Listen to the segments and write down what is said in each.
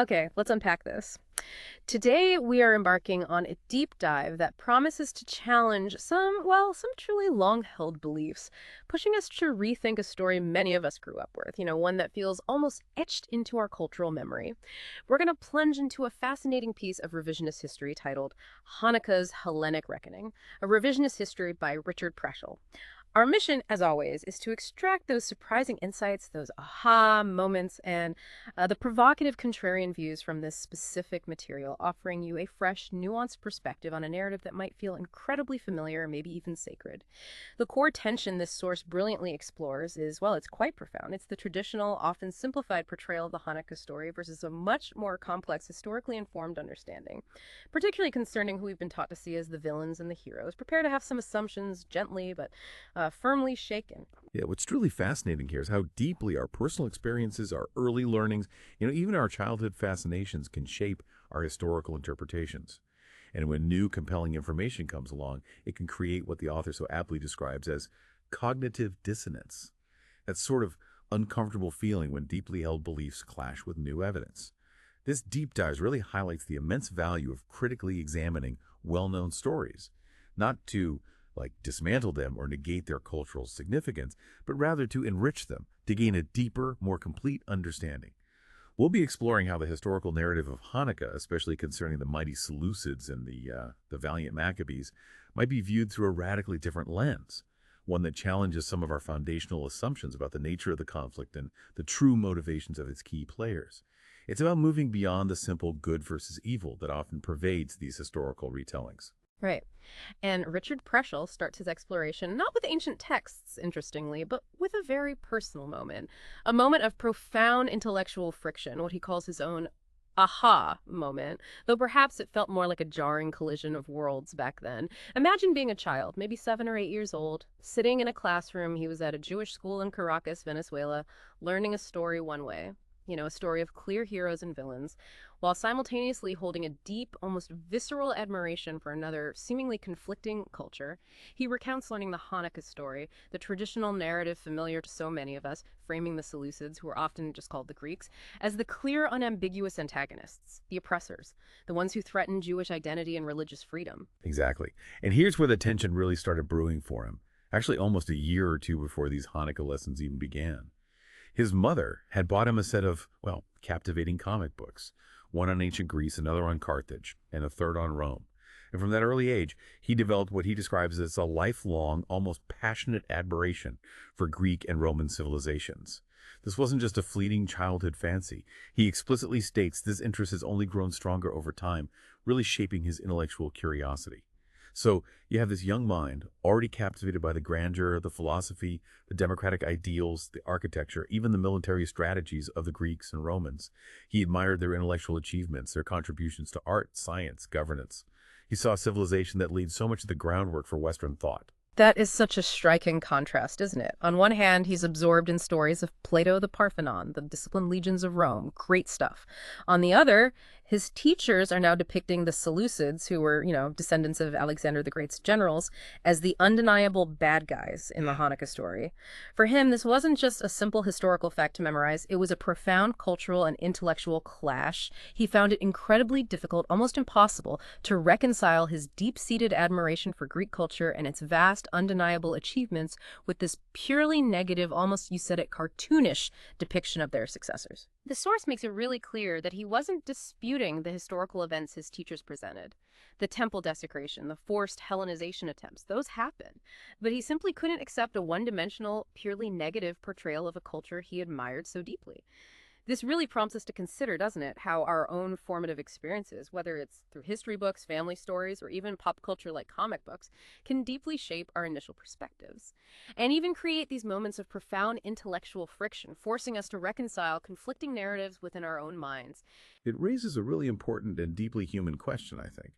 Okay, let's unpack this. Today, we are embarking on a deep dive that promises to challenge some truly long held beliefs, pushing us to rethink a story many of us grew up with, one that feels almost etched into our cultural memory. We're going to plunge into a fascinating piece of revisionist history titled Hanukkah's Hellenic Reckoning, a revisionist history by Richard Preschel. Our mission, as always, is to extract those surprising insights, those aha moments, and the provocative contrarian views from this specific material, offering you a fresh, nuanced perspective on a narrative that might feel incredibly familiar, maybe even sacred. The core tension this source brilliantly explores is, well, it's quite profound. It's the traditional, often simplified portrayal of the Hanukkah story versus a much more complex, historically informed understanding, particularly concerning who we've been taught to see as the villains and the heroes. Prepare to have some assumptions gently but firmly shaken. Yeah, what's truly fascinating here is how deeply our personal experiences, our early learnings, even our childhood fascinations can shape our historical interpretations. And when new compelling information comes along, it can create what the author so aptly describes as cognitive dissonance. That sort of uncomfortable feeling when deeply held beliefs clash with new evidence. This deep dive really highlights the immense value of critically examining well-known stories, not to dismantle them or negate their cultural significance, but rather to enrich them, to gain a deeper, more complete understanding. We'll be exploring how the historical narrative of Hanukkah, especially concerning the mighty Seleucids and the valiant Maccabees, might be viewed through a radically different lens, one that challenges some of our foundational assumptions about the nature of the conflict and the true motivations of its key players. It's about moving beyond the simple good versus evil that often pervades these historical retellings. Right. And Richard Preschel starts his exploration not with ancient texts, interestingly, but with a very personal moment, a moment of profound intellectual friction, what he calls his own aha moment, though perhaps it felt more like a jarring collision of worlds back then. Imagine being a child, maybe 7 or 8 years old, sitting in a classroom. He was at a Jewish school in Caracas, Venezuela, learning a story one way. A story of clear heroes and villains, while simultaneously holding a deep, almost visceral admiration for another seemingly conflicting culture. He recounts learning the Hanukkah story, the traditional narrative familiar to so many of us, framing the Seleucids, who are often just called the Greeks, as the clear, unambiguous antagonists, the oppressors, the ones who threaten Jewish identity and religious freedom. Exactly. And here's where the tension really started brewing for him, actually almost a year or two before these Hanukkah lessons even began. His mother had bought him a set of, captivating comic books, one on ancient Greece, another on Carthage, and a third on Rome. And from that early age, he developed what he describes as a lifelong, almost passionate admiration for Greek and Roman civilizations. This wasn't just a fleeting childhood fancy. He explicitly states this interest has only grown stronger over time, really shaping his intellectual curiosity. So you have this young mind, already captivated by the grandeur, the philosophy, the democratic ideals, the architecture, even the military strategies of the Greeks and Romans. He admired their intellectual achievements, their contributions to art, science, governance. He saw a civilization that laid so much of the groundwork for Western thought. That is such a striking contrast, isn't it? On one hand, he's absorbed in stories of Plato the Parthenon, the disciplined legions of Rome. Great stuff. On the other, his teachers are now depicting the Seleucids, who were, descendants of Alexander the Great's generals, as the undeniable bad guys in the Hanukkah story. For him, this wasn't just a simple historical fact to memorize, it was a profound cultural and intellectual clash. He found it incredibly difficult, almost impossible, to reconcile his deep-seated admiration for Greek culture and its vast, undeniable achievements with this purely negative, almost, you said it, cartoonish depiction of their successors. The source makes it really clear that he wasn't disputing the historical events his teachers presented. The temple desecration, the forced Hellenization attempts, those happened. But he simply couldn't accept a one-dimensional, purely negative portrayal of a culture he admired so deeply. This really prompts us to consider, doesn't it, how our own formative experiences, whether it's through history books, family stories, or even pop culture like comic books, can deeply shape our initial perspectives, and even create these moments of profound intellectual friction, forcing us to reconcile conflicting narratives within our own minds. It raises a really important and deeply human question, I think.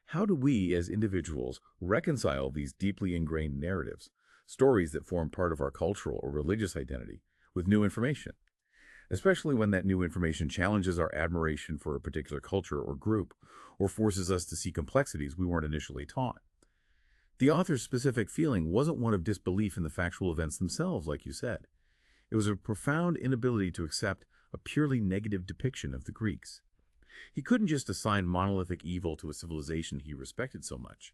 How do we, as individuals, reconcile these deeply ingrained narratives, stories that form part of our cultural or religious identity, with new information? Especially when that new information challenges our admiration for a particular culture or group, or forces us to see complexities we weren't initially taught. The author's specific feeling wasn't one of disbelief in the factual events themselves, like you said. It was a profound inability to accept a purely negative depiction of the Greeks. He couldn't just assign monolithic evil to a civilization he respected so much.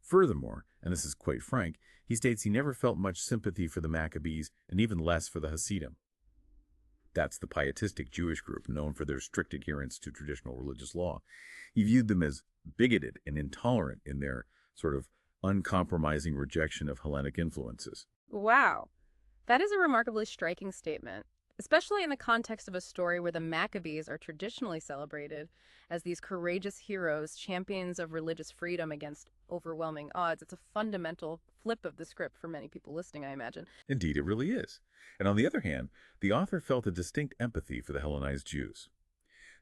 Furthermore, and this is quite frank, he states he never felt much sympathy for the Maccabees and even less for the Hasidim. That's the pietistic Jewish group known for their strict adherence to traditional religious law. He viewed them as bigoted and intolerant in their sort of uncompromising rejection of Hellenic influences. Wow. That is a remarkably striking statement, especially in the context of a story where the Maccabees are traditionally celebrated as these courageous heroes, champions of religious freedom against overwhelming odds. It's a fundamental flip of the script for many people listening, I imagine. Indeed, it really is. And on the other hand, the author felt a distinct empathy for the Hellenized Jews.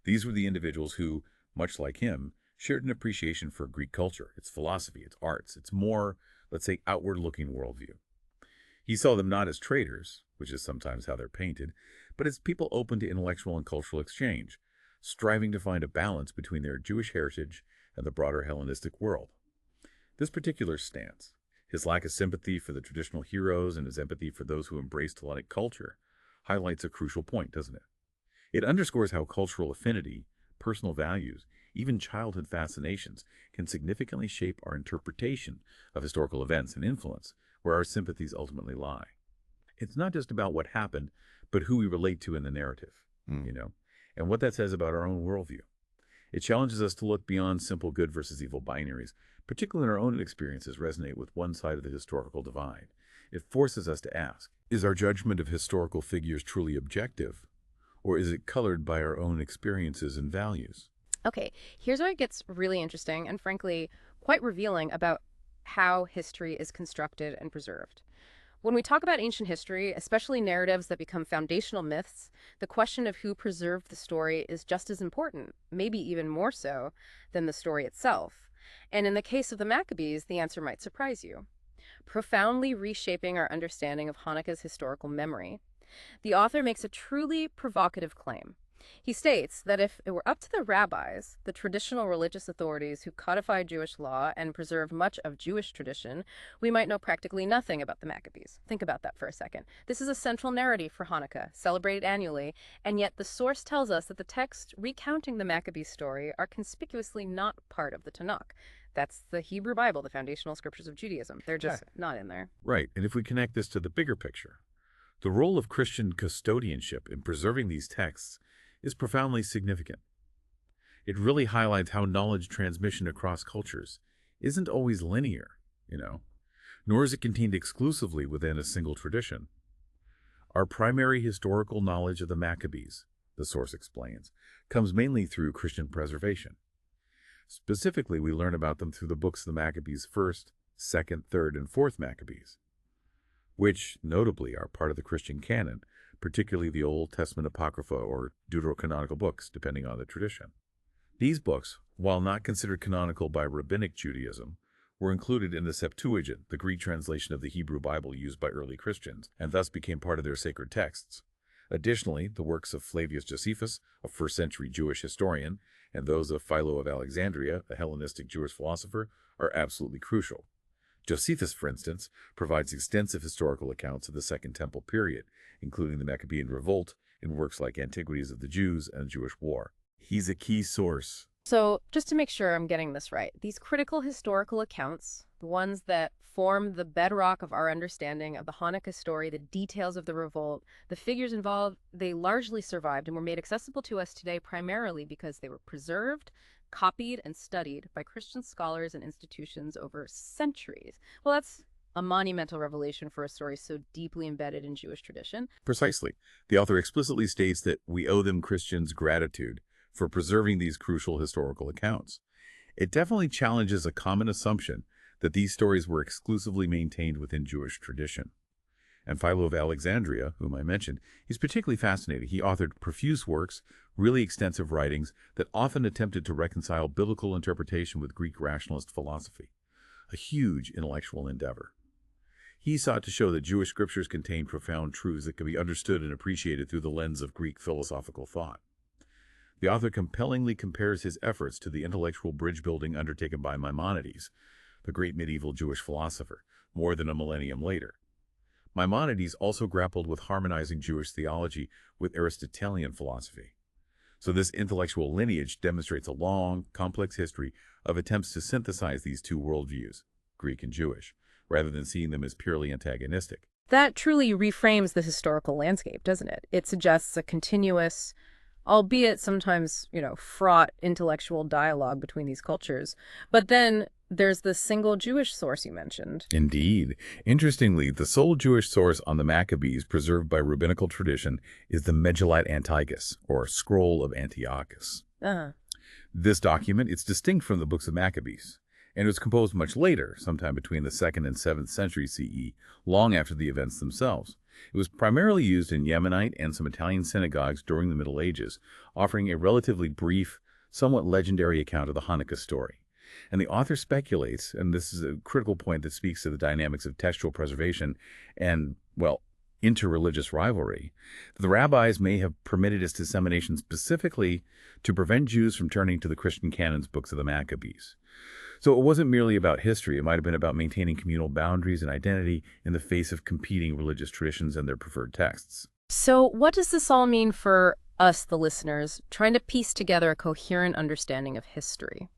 These were the individuals who, much like him, shared an appreciation for Greek culture, its philosophy, its arts, its more, let's say, outward-looking worldview. He saw them not as traitors, which is sometimes how they're painted, but as people open to intellectual and cultural exchange, striving to find a balance between their Jewish heritage and the broader Hellenistic world. This particular stance, his lack of sympathy for the traditional heroes and his empathy for those who embraced Hellenic culture, highlights a crucial point, doesn't it? It underscores how cultural affinity, personal values, even childhood fascinations can significantly shape our interpretation of historical events and influence where our sympathies ultimately lie. It's not just about what happened, but who we relate to in the narrative, and what that says about our own worldview. It challenges us to look beyond simple good versus evil binaries, particularly when our own experiences resonate with one side of the historical divide. It forces us to ask, is our judgment of historical figures truly objective, or is it colored by our own experiences and values? Okay, here's where it gets really interesting and frankly quite revealing about how history is constructed and preserved. When we talk about ancient history, especially narratives that become foundational myths, the question of who preserved the story is just as important, maybe even more so, than the story itself. And in the case of the Maccabees, the answer might surprise you. Profoundly reshaping our understanding of Hanukkah's historical memory, the author makes a truly provocative claim. He states that if it were up to the rabbis, the traditional religious authorities who codified Jewish law and preserved much of Jewish tradition, we might know practically nothing about the Maccabees. Think about that for a second. This is a central narrative for Hanukkah, celebrated annually, and yet the source tells us that the texts recounting the Maccabees story are conspicuously not part of the Tanakh. That's the Hebrew Bible, the foundational scriptures of Judaism. They're just not in there. Right, and if we connect this to the bigger picture, the role of Christian custodianship in preserving these texts is profoundly significant. It really highlights how knowledge transmission across cultures isn't always linear, nor is it contained exclusively within a single tradition. Our primary historical knowledge of the Maccabees, the source explains, comes mainly through Christian preservation. Specifically, we learn about them through the books of the Maccabees' 1st, 2nd, 3rd, and 4th Maccabees, which notably are part of the Christian canon, particularly the Old Testament Apocrypha or deuterocanonical books, depending on the tradition. These books, while not considered canonical by rabbinic Judaism, were included in the Septuagint, the Greek translation of the Hebrew Bible used by early Christians, and thus became part of their sacred texts. Additionally, the works of Flavius Josephus, a first-century Jewish historian, and those of Philo of Alexandria, a Hellenistic Jewish philosopher, are absolutely crucial. Josephus, for instance, provides extensive historical accounts of the Second Temple period, including the Maccabean Revolt, in works like Antiquities of the Jews and the Jewish War. He's a key source. So, just to make sure I'm getting this right, these critical historical accounts, the ones that form the bedrock of our understanding of the Hanukkah story, the details of the revolt, the figures involved, they largely survived and were made accessible to us today primarily because they were preserved, copied, and studied by Christian scholars and institutions over centuries. Well, that's a monumental revelation for a story so deeply embedded in Jewish tradition. Precisely. The author explicitly states that we owe them Christians gratitude for preserving these crucial historical accounts. It definitely challenges a common assumption that these stories were exclusively maintained within Jewish tradition. And Philo of Alexandria, whom I mentioned, is particularly fascinating. He authored profuse works, really extensive writings that often attempted to reconcile biblical interpretation with Greek rationalist philosophy, a huge intellectual endeavor. He sought to show that Jewish scriptures contain profound truths that can be understood and appreciated through the lens of Greek philosophical thought. The author compellingly compares his efforts to the intellectual bridge-building undertaken by Maimonides, the great medieval Jewish philosopher, more than a millennium later. Maimonides also grappled with harmonizing Jewish theology with Aristotelian philosophy. So this intellectual lineage demonstrates a long, complex history of attempts to synthesize these two worldviews, Greek and Jewish, rather than seeing them as purely antagonistic. That truly reframes the historical landscape, doesn't it? It suggests a continuous, albeit sometimes, fraught intellectual dialogue between these cultures. But then there's the single Jewish source you mentioned. Indeed. Interestingly, the sole Jewish source on the Maccabees preserved by rabbinical tradition is the Megillite Antiochus, or Scroll of Antiochus. Uh-huh. This document is distinct from the books of Maccabees, and was composed much later, sometime between the 2nd and 7th century CE, long after the events themselves. It was primarily used in Yemenite and some Italian synagogues during the Middle Ages, offering a relatively brief, somewhat legendary account of the Hanukkah story. And the author speculates, and this is a critical point that speaks to the dynamics of textual preservation and, well, interreligious rivalry, that the rabbis may have permitted its dissemination specifically to prevent Jews from turning to the Christian canon's books of the Maccabees. So it wasn't merely about history. It might have been about maintaining communal boundaries and identity in the face of competing religious traditions and their preferred texts. So what does this all mean for us, the listeners, trying to piece together a coherent understanding of history?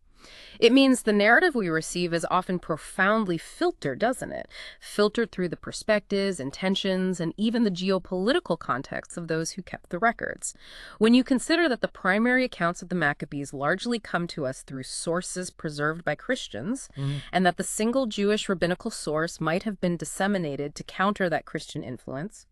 It means the narrative we receive is often profoundly filtered, doesn't it? Filtered through the perspectives, intentions, and even the geopolitical contexts of those who kept the records. When you consider that the primary accounts of the Maccabees largely come to us through sources preserved by Christians, and that the single Jewish rabbinical source might have been disseminated to counter that Christian influence,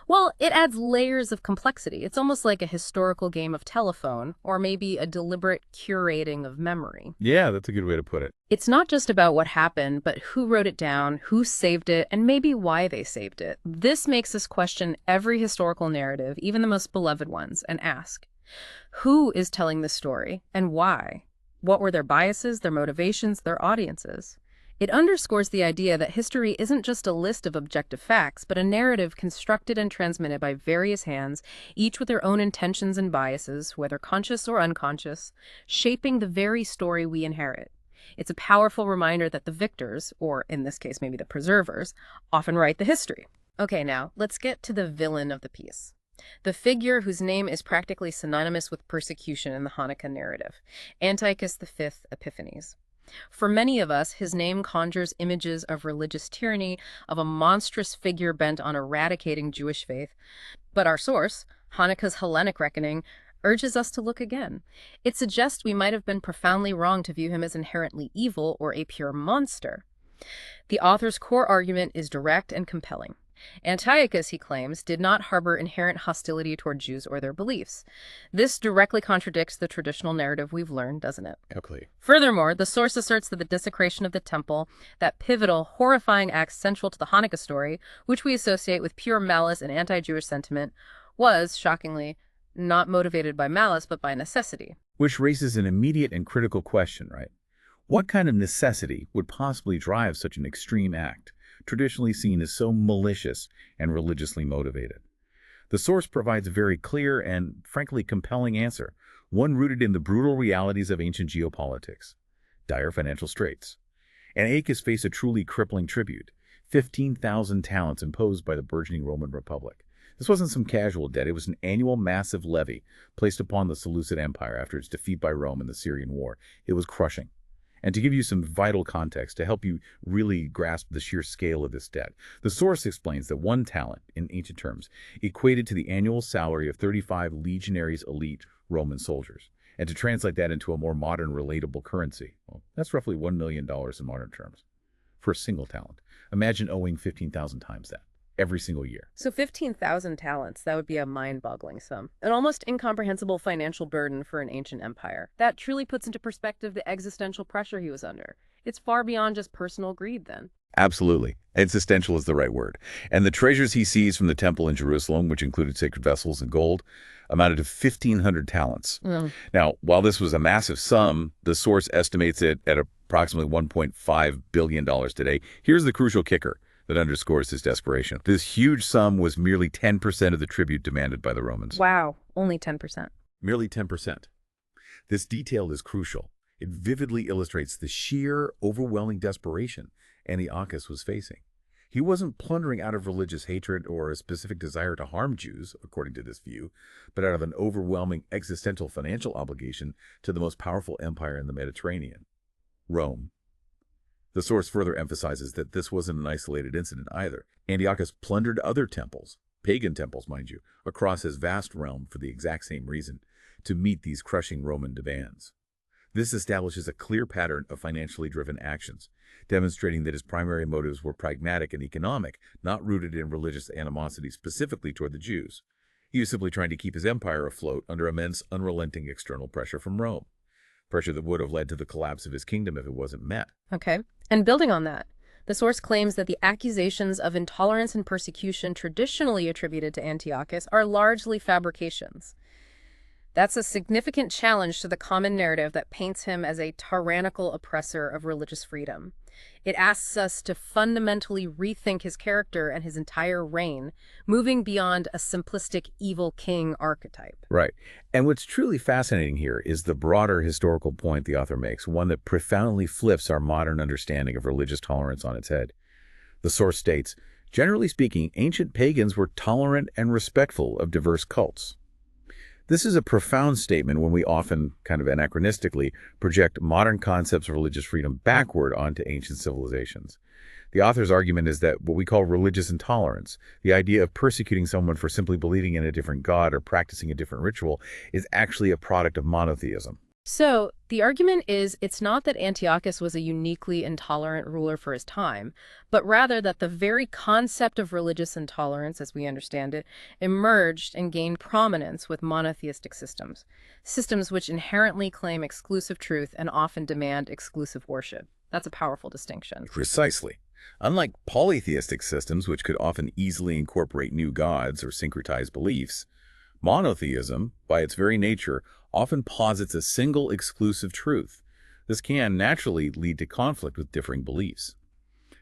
well, it adds layers of complexity. It's almost like a historical game of telephone, or maybe a deliberate curating of memory. Yeah, that's a good way to put it. It's not just about what happened, but who wrote it down, who saved it, and maybe why they saved it. This makes us question every historical narrative, even the most beloved ones, and ask, who is telling the story, and why? What were their biases, their motivations, their audiences? It underscores the idea that history isn't just a list of objective facts, but a narrative constructed and transmitted by various hands, each with their own intentions and biases, whether conscious or unconscious, shaping the very story we inherit. It's a powerful reminder that the victors, or in this case maybe the preservers, often write the history. Okay, now, let's get to the villain of the piece. The figure whose name is practically synonymous with persecution in the Hanukkah narrative, Antiochus V Epiphanes. For many of us, his name conjures images of religious tyranny, of a monstrous figure bent on eradicating Jewish faith. But our source, Hanukkah's Hellenic reckoning, urges us to look again. It suggests we might have been profoundly wrong to view him as inherently evil or a pure monster. The author's core argument is direct and compelling. Antiochus, he claims, did not harbor inherent hostility toward Jews or their beliefs. This directly contradicts the traditional narrative we've learned, doesn't it? Okay. Furthermore, the source asserts that the desecration of the temple, that pivotal, horrifying act central to the Hanukkah story, which we associate with pure malice and anti-Jewish sentiment, was, shockingly, not motivated by malice but by necessity. Which raises an immediate and critical question, right? What kind of necessity would possibly drive such an extreme act, traditionally seen as so malicious and religiously motivated? The source provides a very clear and, frankly, compelling answer, one rooted in the brutal realities of ancient geopolitics. Dire financial straits. Antiochus faced a truly crippling tribute, 15,000 talents imposed by the burgeoning Roman Republic. This wasn't some casual debt, it was an annual massive levy placed upon the Seleucid Empire after its defeat by Rome in the Syrian War. It was crushing. And to give you some vital context to help you really grasp the sheer scale of this debt, the source explains that 1 talent, in ancient terms, equated to the annual salary of 35 legionaries elite Roman soldiers. And to translate that into a more modern, relatable currency, well, that's roughly $1 million in modern terms for a single talent. Imagine owing 15,000 times that every single year. So 15,000 talents, that would be a mind-boggling sum. An almost incomprehensible financial burden for an ancient empire. That truly puts into perspective the existential pressure he was under. It's far beyond just personal greed, then. Absolutely. Existential is the right word. And the treasures he seized from the temple in Jerusalem, which included sacred vessels and gold, amounted to 1,500 talents. Now, while this was a massive sum, the source estimates it at approximately $1.5 billion today. Here's the crucial kicker that underscores his desperation. This huge sum was merely 10% of the tribute demanded by the Romans. Wow, only 10%. Merely 10%. This detail is crucial. It vividly illustrates the sheer, overwhelming desperation Antiochus was facing. He wasn't plundering out of religious hatred or a specific desire to harm Jews, according to this view, but out of an overwhelming existential financial obligation to the most powerful empire in the Mediterranean, Rome. The source further emphasizes that this wasn't an isolated incident either. Antiochus plundered other temples, pagan temples, mind you, across his vast realm for the exact same reason, to meet these crushing Roman demands. This establishes a clear pattern of financially driven actions, demonstrating that his primary motives were pragmatic and economic, not rooted in religious animosity specifically toward the Jews. He was simply trying to keep his empire afloat under immense, unrelenting external pressure from Rome, pressure that would have led to the collapse of his kingdom if it wasn't met. Okay. And building on that, the source claims that the accusations of intolerance and persecution traditionally attributed to Antiochus are largely fabrications. That's a significant challenge to the common narrative that paints him as a tyrannical oppressor of religious freedom. It asks us to fundamentally rethink his character and his entire reign, moving beyond a simplistic evil king archetype. Right. And what's truly fascinating here is the broader historical point the author makes, one that profoundly flips our modern understanding of religious tolerance on its head. The source states, generally speaking, ancient pagans were tolerant and respectful of diverse cults. This is a profound statement when we often, kind of anachronistically, project modern concepts of religious freedom backward onto ancient civilizations. The author's argument is that what we call religious intolerance, the idea of persecuting someone for simply believing in a different god or practicing a different ritual, is actually a product of monotheism. So, the argument is it's not that Antiochus was a uniquely intolerant ruler for his time, but rather that the very concept of religious intolerance, as we understand it, emerged and gained prominence with monotheistic systems, systems which inherently claim exclusive truth and often demand exclusive worship. That's a powerful distinction. Precisely. Unlike polytheistic systems, which could often easily incorporate new gods or syncretize beliefs, monotheism, by its very nature, often posits a single exclusive truth. This can naturally lead to conflict with differing beliefs.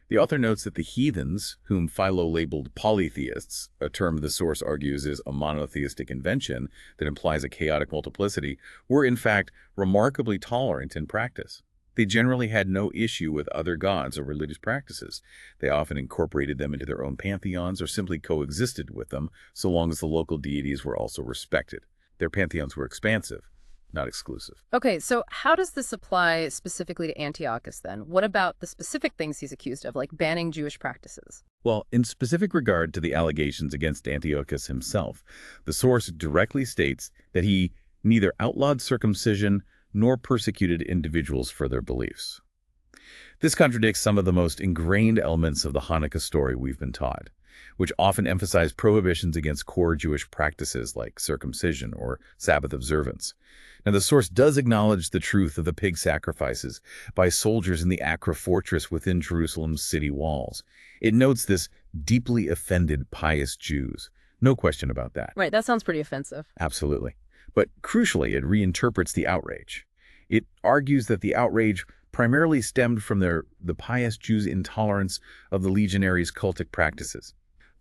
The author notes that the heathens, whom Philo labeled polytheists, a term the source argues is a monotheistic invention that implies a chaotic multiplicity, were in fact remarkably tolerant in practice. They generally had no issue with other gods or religious practices. They often incorporated them into their own pantheons or simply coexisted with them, so long as the local deities were also respected. Their pantheons were expansive, not exclusive. Okay, so how does this apply specifically to Antiochus then? What about the specific things he's accused of, like banning Jewish practices? Well, in specific regard to the allegations against Antiochus himself, the source directly states that he neither outlawed circumcision nor persecuted individuals for their beliefs. This contradicts some of the most ingrained elements of the Hanukkah story we've been taught, which often emphasize prohibitions against core Jewish practices like circumcision or Sabbath observance. Now, the source does acknowledge the truth of the pig sacrifices by soldiers in the Acra fortress within Jerusalem's city walls. It notes this deeply offended pious Jews. No question about that. Right, that sounds pretty offensive. Absolutely. But crucially, it reinterprets the outrage. It argues that the outrage primarily stemmed from the pious Jews' intolerance of the legionaries' cultic practices.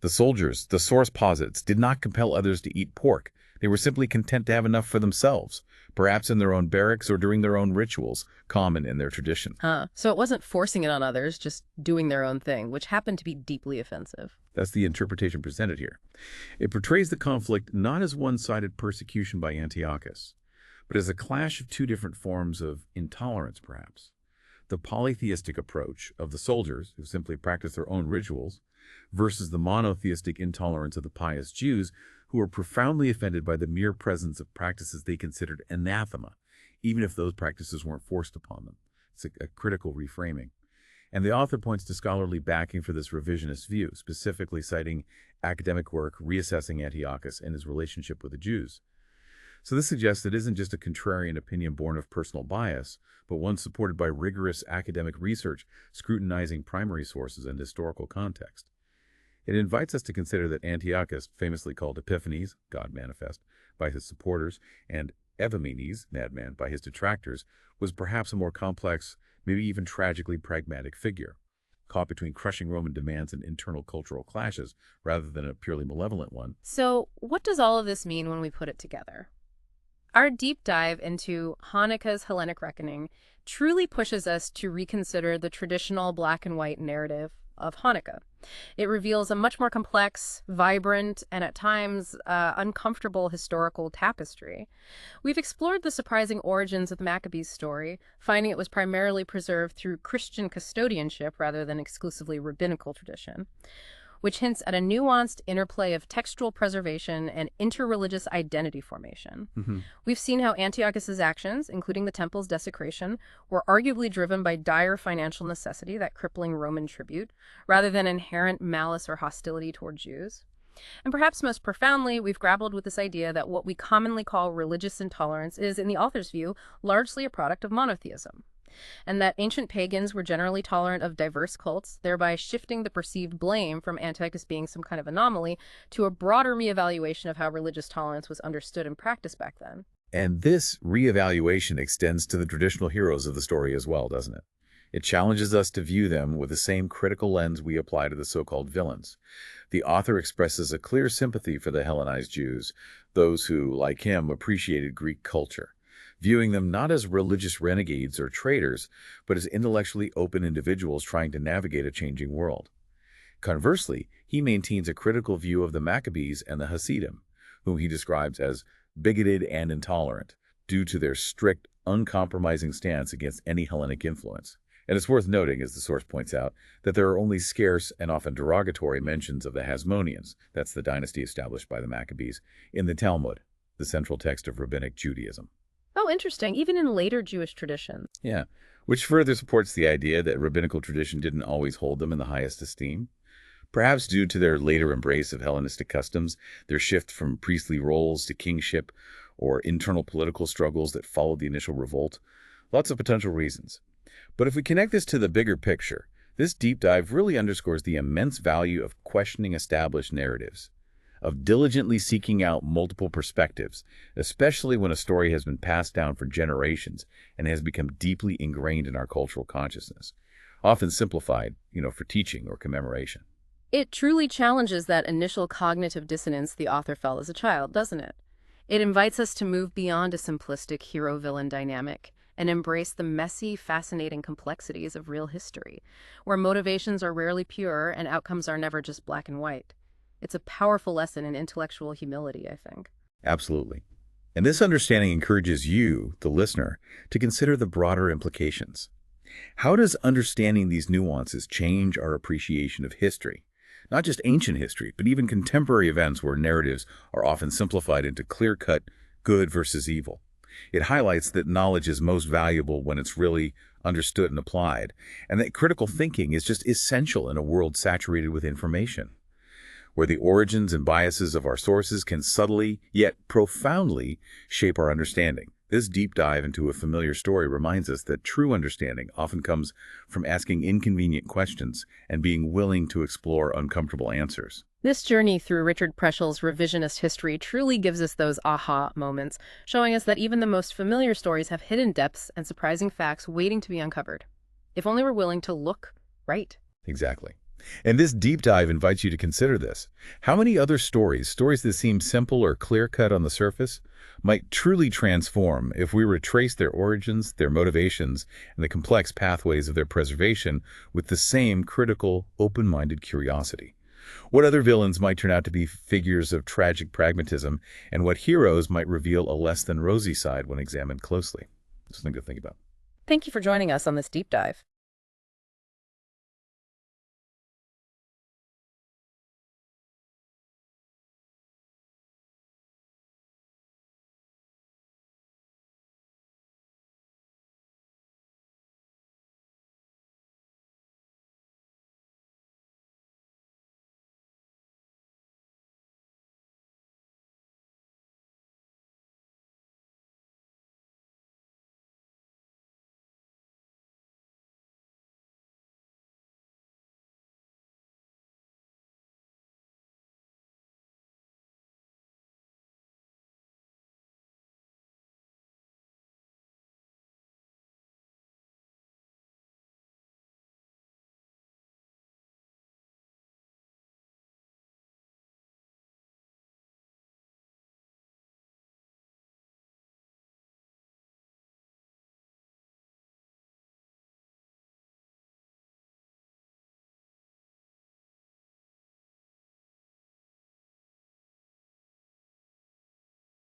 The soldiers, the source posits, did not compel others to eat pork. They were simply content to have enough for themselves, perhaps in their own barracks or during their own rituals, common in their tradition. So it wasn't forcing it on others, just doing their own thing, which happened to be deeply offensive. That's the interpretation presented here. It portrays the conflict not as one-sided persecution by Antiochus, but as a clash of two different forms of intolerance, perhaps. The polytheistic approach of the soldiers, who simply practice their own rituals, versus the monotheistic intolerance of the pious Jews, who were profoundly offended by the mere presence of practices they considered anathema, even if those practices weren't forced upon them. It's a critical reframing. And the author points to scholarly backing for this revisionist view, specifically citing academic work reassessing Antiochus and his relationship with the Jews. So this suggests it isn't just a contrarian opinion born of personal bias, but one supported by rigorous academic research scrutinizing primary sources and historical context. It invites us to consider that Antiochus, famously called Epiphanes, God manifest, by his supporters, and Epiphanes, madman, by his detractors, was perhaps a more complex, maybe even tragically pragmatic figure, caught between crushing Roman demands and internal cultural clashes, rather than a purely malevolent one. So what does all of this mean when we put it together? Our deep dive into Hanukkah's Hellenic reckoning truly pushes us to reconsider the traditional black and white narrative of Hanukkah. It reveals a much more complex, vibrant, and at times uncomfortable historical tapestry. We've explored the surprising origins of the Maccabees story, finding it was primarily preserved through Christian custodianship rather than exclusively rabbinical tradition, which hints at a nuanced interplay of textual preservation and interreligious identity formation. Hmm. We've seen how Antiochus's actions, including the temple's desecration, were arguably driven by dire financial necessity, that crippling Roman tribute, rather than inherent malice or hostility toward Jews. And perhaps most profoundly, we've grappled with this idea that what we commonly call religious intolerance is, in the author's view, largely a product of monotheism, and that ancient pagans were generally tolerant of diverse cults, thereby shifting the perceived blame from Antiochus being some kind of anomaly to a broader reevaluation of how religious tolerance was understood and practiced back then. And this reevaluation extends to the traditional heroes of the story as well, doesn't it? It challenges us to view them with the same critical lens we apply to the so-called villains. The author expresses a clear sympathy for the Hellenized Jews, those who, like him, appreciated Greek culture, viewing them not as religious renegades or traitors, but as intellectually open individuals trying to navigate a changing world. Conversely, he maintains a critical view of the Maccabees and the Hasidim, whom he describes as bigoted and intolerant, due to their strict, uncompromising stance against any Hellenic influence. And it's worth noting, as the source points out, that there are only scarce and often derogatory mentions of the Hasmoneans, that's the dynasty established by the Maccabees, in the Talmud, the central text of rabbinic Judaism. Oh, interesting. Even in later Jewish traditions. Yeah, which further supports the idea that rabbinical tradition didn't always hold them in the highest esteem. Perhaps due to their later embrace of Hellenistic customs, their shift from priestly roles to kingship, or internal political struggles that followed the initial revolt. Lots of potential reasons. But if we connect this to the bigger picture, this deep dive really underscores the immense value of questioning established narratives, of diligently seeking out multiple perspectives, especially when a story has been passed down for generations and has become deeply ingrained in our cultural consciousness, often simplified, for teaching or commemoration. It truly challenges that initial cognitive dissonance the author felt as a child, doesn't it? It invites us to move beyond a simplistic hero-villain dynamic and embrace the messy, fascinating complexities of real history, where motivations are rarely pure and outcomes are never just black and white. It's a powerful lesson in intellectual humility, I think. Absolutely. And this understanding encourages you, the listener, to consider the broader implications. How does understanding these nuances change our appreciation of history? Not just ancient history, but even contemporary events where narratives are often simplified into clear-cut good versus evil. It highlights that knowledge is most valuable when it's really understood and applied, and that critical thinking is just essential in a world saturated with information, where the origins and biases of our sources can subtly, yet profoundly, shape our understanding. This deep dive into a familiar story reminds us that true understanding often comes from asking inconvenient questions and being willing to explore uncomfortable answers. This journey through Richard Preschel's revisionist history truly gives us those aha moments, showing us that even the most familiar stories have hidden depths and surprising facts waiting to be uncovered, if only we're willing to look right. Exactly. And this deep dive invites you to consider this. How many other stories that seem simple or clear-cut on the surface, might truly transform if we retrace their origins, their motivations, and the complex pathways of their preservation with the same critical, open-minded curiosity? What other villains might turn out to be figures of tragic pragmatism, and what heroes might reveal a less than rosy side when examined closely? Something to think about. Thank you for joining us on this deep dive.